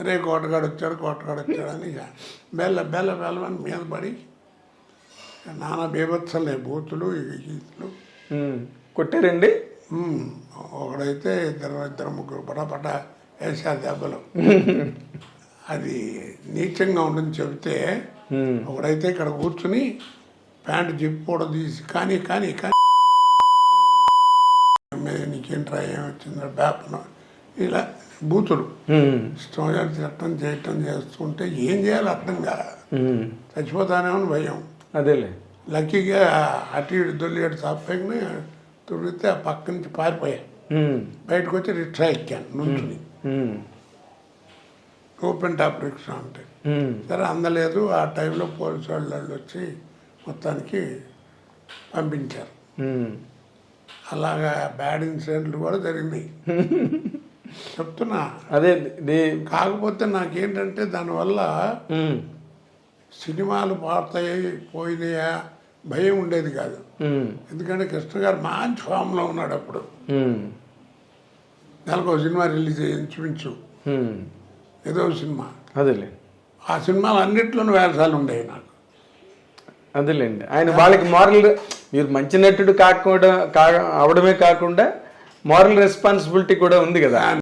రే కోటగాడు వచ్చాడు అని ఇక బెల్లమని మీద పడి నానా బీభత్సలే బూతులు గీతులు. కొట్టారండి? ఒకడైతే ఇద్దరు ముగ్గురు పటాపట వేసారు దెబ్బలు. అది నీచంగా ఉండని చెబితే ఒకడైతే ఇక్కడ కూర్చుని ప్యాంటు జిప్ కూడా తీసి కానీ నీకేంట్రా ఏమొచ్చిందో బేపన ఇలా బూతులు ఇష్టం తిట్టడం చేయటం చేస్తుంటే ఏం చేయాలి అర్థం కాదు. చచ్చిపోతానేమని భయం. అదేలే లక్కీగా అటు ఇటు దొల్లిగట్టు తప్పని తుడిగితే ఆ పక్క నుంచి పారిపోయా. బయటకు వచ్చి రిక్షా ఎక్కాను నుంచుని. ఓపెన్ టాప్ రిక్షా అంటే సరే అందలేదు. ఆ టైంలో పోలీసు వాళ్ళు వచ్చి మొత్తానికి పంపించారు. అలాగా బ్యాడ్ ఇన్సిడెంట్లు కూడా జరిగినాయి చెప్తున్నా. అదే కాకపోతే నాకేంటంటే దానివల్ల సినిమాలు పాడతాయి పోయినాయా భయం ఉండేది కాదు. ఎందుకంటే కృష్ణ గారు మంచి ఫామ్లో ఉన్నాడు అప్పుడు. నెలకు ఒక సినిమా రిలీజ్ ఇంచుమించు ఏదో సినిమా. అదేలే ఆ సినిమాలు అన్నింటిలోనూ వేషాలు ఉండేవి నాకు. అదేలేండి ఆయన వాళ్ళకి మారల్, మీరు మంచి నటుడు అవడమే కాకుండా మారల్ రెస్పాన్సిబిలిటీ కూడా ఉంది కదా.